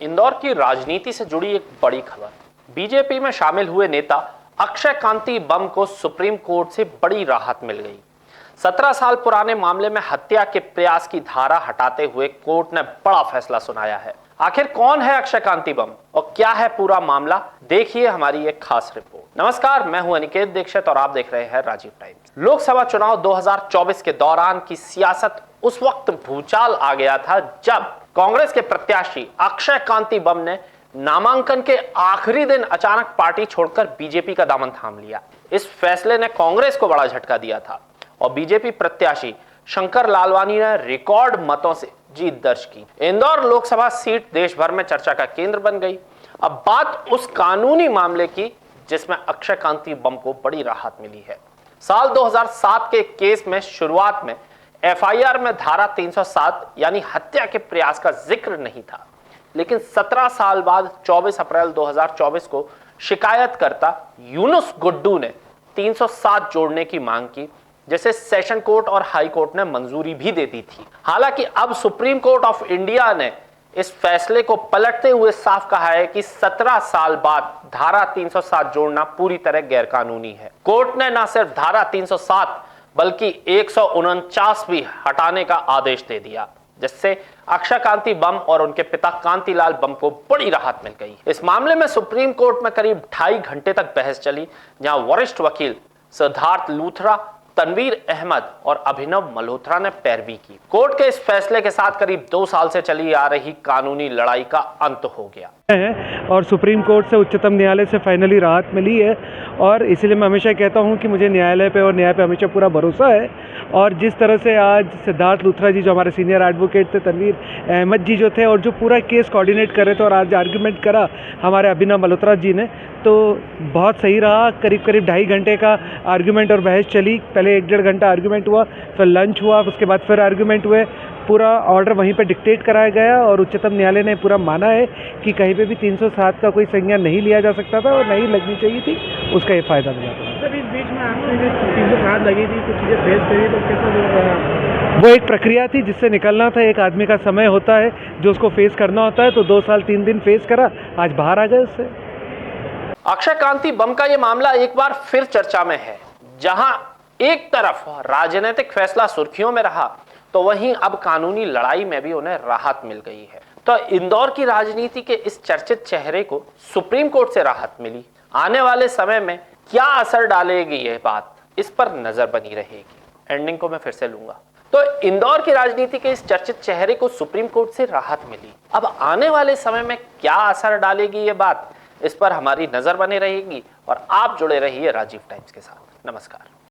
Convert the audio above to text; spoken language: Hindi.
इंदौर की राजनीति से जुड़ी एक बड़ी खबर। बीजेपी में शामिल हुए नेता अक्षय कांति बम को सुप्रीम कोर्ट से बड़ी राहत मिल गई। 17 साल पुराने मामले में हत्या के प्रयास की धारा हटाते हुए कोर्ट ने बड़ा फैसला सुनाया है। आखिर कौन है अक्षय कांति बम और क्या है पूरा मामला, देखिए हमारी एक खास रिपोर्ट। नमस्कार, मैं हूं अनिकेत दीक्षित और आप देख रहे हैं राजीव टाइम्स। लोकसभा चुनाव 2024 के दौरान की सियासत उस वक्त भूचाल आ गया था जब कांग्रेस के प्रत्याशी अक्षय कांति बम ने नामांकन के आखिरी दिन अचानक पार्टी छोड़कर बीजेपी का दामन थाम लिया। इस फैसले ने कांग्रेस को बड़ा झटका दिया था और बीजेपी प्रत्याशी शंकर लालवानी ने रिकॉर्ड मतों से जीत दर्ज की। इंदौर लोकसभा सीट देश भर में चर्चा का केंद्र बन गई। अब बात उस कानूनी मामले की जिसमें अक्षय कांति बम को बड़ी राहत मिली है। साल 2007 के केस में शुरुआत में एफआईआर में धारा 307 यानी हत्या के प्रयास का जिक्र नहीं था, लेकिन 17 साल बाद 24 अप्रैल 2024 को शिकायतकर्ता यूनुस गुड्डू ने 307 जोड़ने की मांग की, जिसे सेशन कोर्ट और हाई कोर्ट ने मंजूरी भी दे दी थी। हालांकि अब सुप्रीम कोर्ट ऑफ इंडिया ने इस फैसले को पलटते हुए साफ कहा है कि 17 साल बाद धारा 307 जोड़ना पूरी तरह गैरकानूनी है। कोर्ट ने न सिर्फ धारा 307 बल्कि 149 भी हटाने का आदेश दे दिया, जिससे अक्षय कांति बम और उनके पिता कांतिलाल बम को बड़ी राहत मिल गई। इस मामले में सुप्रीम कोर्ट में करीब 2.5 घंटे तक बहस चली, जहां वरिष्ठ वकील सिद्धार्थ लूथरा, तनवीर अहमद और अभिनव मल्होत्रा ने पैरवी की। कोर्ट के इस फैसले के साथ करीब 2 साल से चली आ रही कानूनी लड़ाई का अंत हो गया है और सुप्रीम कोर्ट से उच्चतम न्यायालय से फाइनली राहत मिली है। और इसलिए मैं हमेशा कहता हूं कि मुझे न्यायालय पे और न्याय पे हमेशा पूरा भरोसा है। और जिस तरह से आज सिद्धार्थ लूथरा जी जो हमारे सीनियर एडवोकेट थे, तनवीर अहमद जी जो थे और जो पूरा केस कोऑर्डिनेट कर रहे थे, और आज आर्ग्यूमेंट करा हमारे अभिनव मल्होत्रा जी ने, तो बहुत सही रहा। करीब 2.5 घंटे का आर्ग्यूमेंट और बहस चली। पहले 1-1.5 घंटा आर्ग्यूमेंट हुआ, फिर लंच हुआ, उसके बाद फिर आर्ग्यूमेंट हुए। पूरा ऑर्डर वहीं पर डिक्टेट कराया गया और उच्चतम न्यायालय ने पूरा माना है कि कहीं पे भी 307 का कोई संज्ञान नहीं लिया जा सकता था और नहीं लगनी चाहिए थी, उसका ये फायदा मिला था। सर, इस बीच में आपने जो 307 लगी थी, कुछ चीज़ें फेस करी, तो कैसा वो एक प्रक्रिया थी जिससे निकलना था। एक आदमी का समय होता है जो उसको फेस करना होता है, तो 2 साल 3 दिन फेस करा, आज बाहर आ गए उससे। अक्षय कांति बम का ये मामला एक बार फिर चर्चा में है। जहां एक तरफ राजनीतिक फैसला सुर्खियों में रहा, तो वहीं अब कानूनी लड़ाई में भी उन्हें राहत मिल गई है। तो इंदौर की राजनीति के इस चर्चित चेहरे को सुप्रीम कोर्ट से राहत मिली। आने वाले समय में क्या असर डालेगी ये बात, इस पर नजर बनी रहेगी। एंडिंग को मैं फिर से लूंगा। तो इंदौर की राजनीति के इस चर्चित चेहरे को सुप्रीम कोर्ट से राहत मिली। अब आने वाले समय में क्या असर डालेगी ये बात, इस पर हमारी नजर बनी रहेगी। और आप जुड़े रहिए राजीव टाइम्स के साथ। नमस्कार।